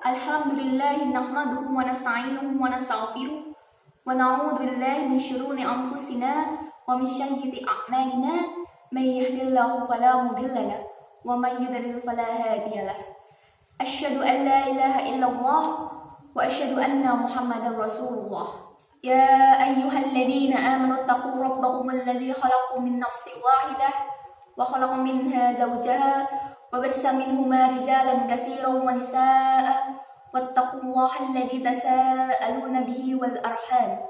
Alhamdulillah nahmaduhu wa nasta'inuhu wa nastaghfiruh wa na'udzu billahi min shururi anfusina wa min sayyiati a'malina may yahdihillahu fala mudilla lahu wa may yudlil fala hadiya lahu. Asyhadu an la ilaha illallah wa asyhadu anna Muhammadar Rasulullah. Ya ayyuhalladzina amanu taqu rabbakum alladzi khalaqakum min nafsin wahidah wa khalaqa minha zawjaha wa bassa minhuma rijalan katsiran wa nisaa'a wattaqullaha alladzi tasaaluna bihi wal arham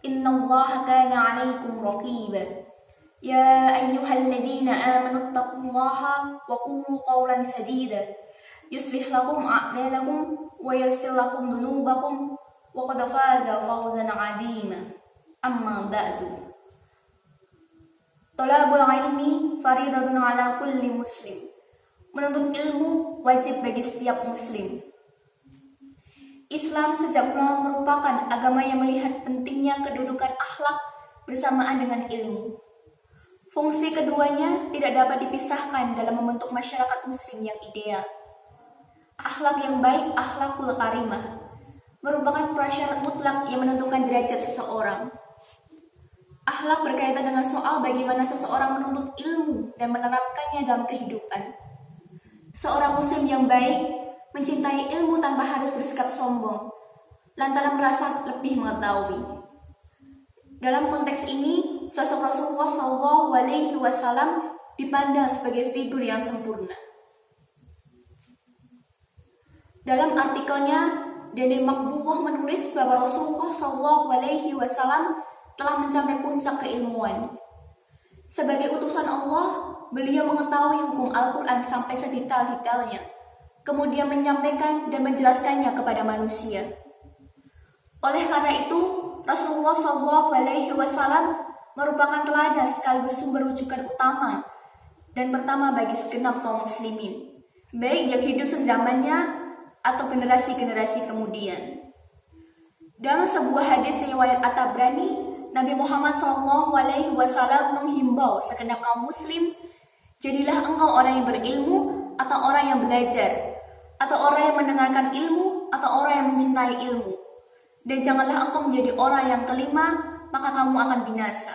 innallaha kana 'alaykum raqiba. Ya ayyuhalladzina amanu taqullaha wa qulu qawlan sadida yuslih lakum a'malakum wa yaghfir lakum dhunubakum wa qad faza fawzan 'azima. Amma ba'du. Talabul ilmi faridatun 'ala kulli muslim. Menuntut ilmu wajib bagi setiap muslim. Islam sejak mula merupakan agama yang melihat pentingnya kedudukan akhlak bersamaan dengan ilmu. Fungsi keduanya tidak dapat dipisahkan dalam membentuk masyarakat muslim yang ideal. Akhlak yang baik, akhlakul karimah, merupakan prasyarat mutlak yang menentukan derajat seseorang. Akhlak berkaitan dengan soal bagaimana seseorang menuntut ilmu dan menerapkannya dalam kehidupan. Seorang muslim yang baik mencintai ilmu tanpa harus bersikap sombong, lantaran merasa lebih mengetahui. Dalam konteks ini, sosok Rasulullah SAW dipandang sebagai figur yang sempurna. Dalam artikelnya, Daniel Makbullah menulis bahwa Rasulullah SAW telah mencapai puncak keilmuan. Sebagai utusan Allah, beliau mengetahui hukum Al-Quran sampai sedetail-detailnya, kemudian menyampaikan dan menjelaskannya kepada manusia. Oleh karena itu, Rasulullah SAW merupakan teladan sekaligus sumber rujukan utama dan pertama bagi segenap kaum muslimin, baik yang hidup sezamannya atau generasi-generasi kemudian. Dalam sebuah hadis riwayat At-Tabrani, Nabi Muhammad SAW menghimbau segenap kaum muslim, jadilah engkau orang yang berilmu atau orang yang belajar, atau orang yang mendengarkan ilmu atau orang yang mencintai ilmu. Dan janganlah engkau menjadi orang yang kelima, maka kamu akan binasa.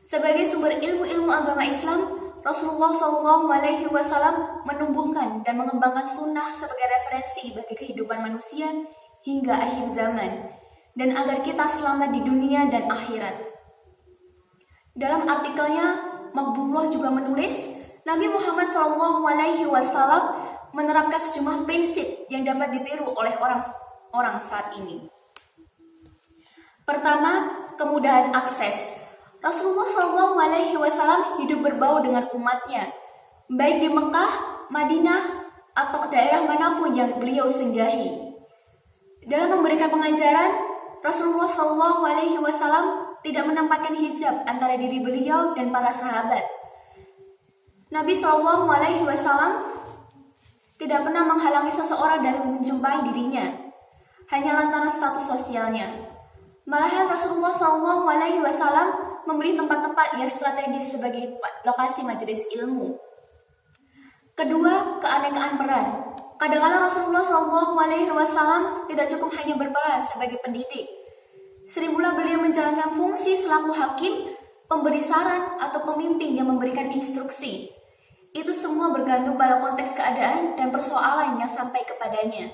Sebagai sumber ilmu-ilmu agama Islam, Rasulullah SAW menumbuhkan dan mengembangkan sunnah sebagai referensi bagi kehidupan manusia hingga akhir zaman, dan agar kita selamat di dunia dan akhirat. Dalam artikelnya, Makbullah juga menulis, Nabi Muhammad SAW menerapkan sejumlah prinsip yang dapat ditiru oleh orang saat ini. Pertama, kemudahan akses. Rasulullah SAW hidup berbau dengan umatnya, baik di Mekah, Madinah, atau daerah manapun yang beliau singgahi. Dalam memberikan pengajaran, Rasulullah SAW tidak menempatkan hijab antara diri beliau dan para sahabat. Nabi SAW tidak pernah menghalangi seseorang dari menjumpai dirinya, hanya lantaran status sosialnya. Malahan Rasulullah SAW memilih tempat-tempat yang strategis sebagai lokasi majelis ilmu. Kedua, keanekaan peran. Kadang-kadang Rasulullah SAW tidak cukup hanya berperan sebagai pendidik. Seringkali beliau menjalankan fungsi selaku hakim, pemberi saran, atau pemimpin yang memberikan instruksi. Itu semua bergantung pada konteks keadaan dan persoalan yang sampai kepadanya.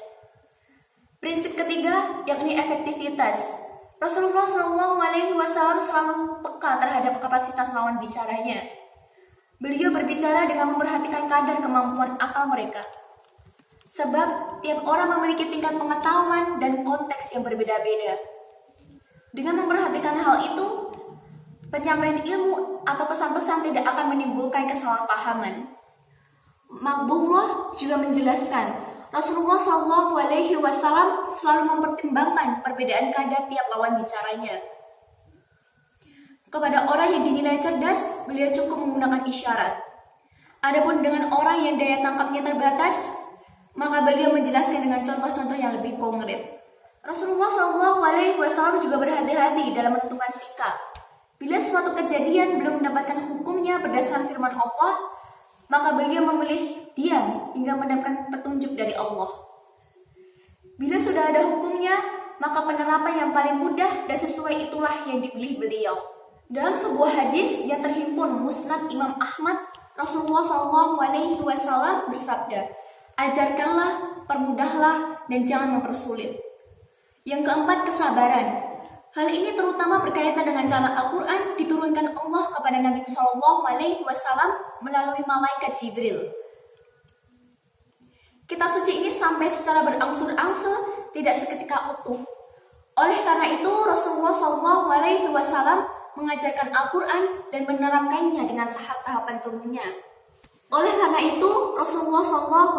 Prinsip ketiga, yakni efektivitas. Rasulullah SAW selalu peka terhadap kapasitas lawan bicaranya. Beliau berbicara dengan memperhatikan kadar kemampuan akal mereka. Sebab tiap orang memiliki tingkat pengetahuan dan konteks yang berbeda-beda. Dengan memperhatikan hal itu, penyampaian ilmu atau pesan-pesan tidak akan menimbulkan kesalahpahaman. Makbullah juga menjelaskan, Rasulullah SAW selalu mempertimbangkan perbedaan kadar tiap lawan bicaranya. Kepada orang yang dinilai cerdas, beliau cukup menggunakan isyarat. Adapun dengan orang yang daya tangkapnya terbatas, maka beliau menjelaskan dengan contoh-contoh yang lebih konkret. Rasulullah SAW juga berhati-hati dalam menentukan sikap. Bila suatu kejadian belum mendapatkan hukumnya berdasarkan firman Allah, maka beliau memilih diam hingga mendapatkan petunjuk dari Allah. sudah ada hukumnya, maka penerapan yang paling mudah dan sesuai itulah yang dipilih beliau. Dalam sebuah hadis yang terhimpun Musnad Imam Ahmad, Rasulullah SAW bersabda, ajarkanlah, permudahlah, dan jangan mempersulit. Yang keempat, kesabaran. Hal ini terutama berkaitan dengan cara Al-Quran diturunkan Allah kepada Nabi SAW melalui malaikat Jibril. Kitab suci ini sampai secara berangsur-angsur, tidak seketika utuh. Oleh karena itu, Rasulullah SAW mengajarkan Al-Quran dan menerapkannya dengan tahap-tahapan turunnya. Oleh karena itu, Rasulullah SAW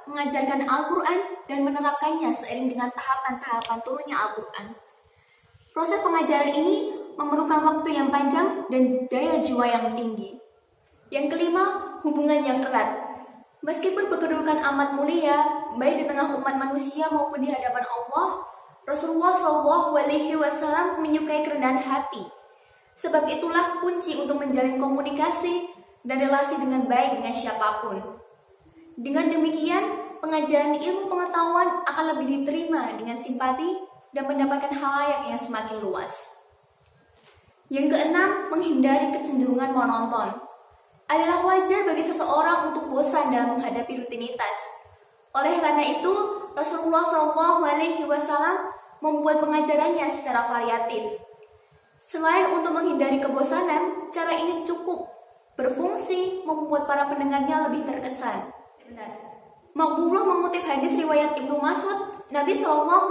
mengajarkan Al-Quran dan menerapkannya seiring dengan tahapan-tahapan turunnya Al-Quran. Proses pengajaran ini memerlukan waktu yang panjang dan daya jual yang tinggi. Yang kelima, hubungan yang erat. Meskipun berkedudukan amat mulia, baik di tengah umat manusia maupun di hadapan Allah, Rasulullah SAW menyukai kerendahan hati. Sebab itulah kunci untuk menjalin komunikasi dan relasi dengan baik dengan siapapun. Dengan demikian, pengajaran ilmu pengetahuan akan lebih diterima dengan simpati dan mendapatkan khalayak yang semakin luas. Yang keenam, menghindari kecenderungan monoton. Adalah wajar bagi seseorang untuk bosan dalam menghadapi rutinitas. Oleh karena itu, Rasulullah SAW membuat pengajarannya secara variatif. Selain untuk menghindari kebosanan, cara ini cukup berfungsi membuat para pendengarnya lebih terkesan. Maqbulah mengutip hadis riwayat Ibnu Mas'ud, Nabi SAW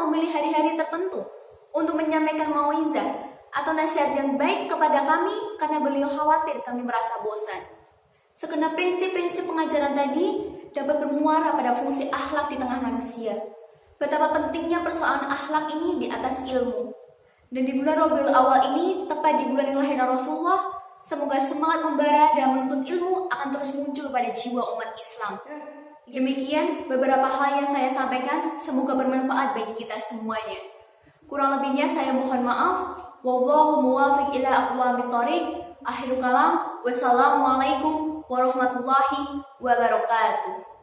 memilih hari-hari tertentu untuk menyampaikan mauizah atau nasihat yang baik kepada kami karena beliau khawatir kami merasa bosan. Segenap prinsip-prinsip pengajaran tadi dapat bermuara pada fungsi akhlak di tengah manusia. Betapa pentingnya persoalan akhlak ini di atas ilmu. Dan di bulan Rabiul Awal ini, tepat di bulan yang lahir Rasulullah, semoga semangat membara dalam menuntut ilmu akan terus muncul pada jiwa umat Islam. Demikian beberapa hal yang saya sampaikan, semoga bermanfaat bagi kita semuanya. Kurang lebihnya saya mohon maaf. Wallahu muwafiq ila aqwamit thoriq. Akhirul kalam. Wassalamualaikum warahmatullahi wabarakatuh.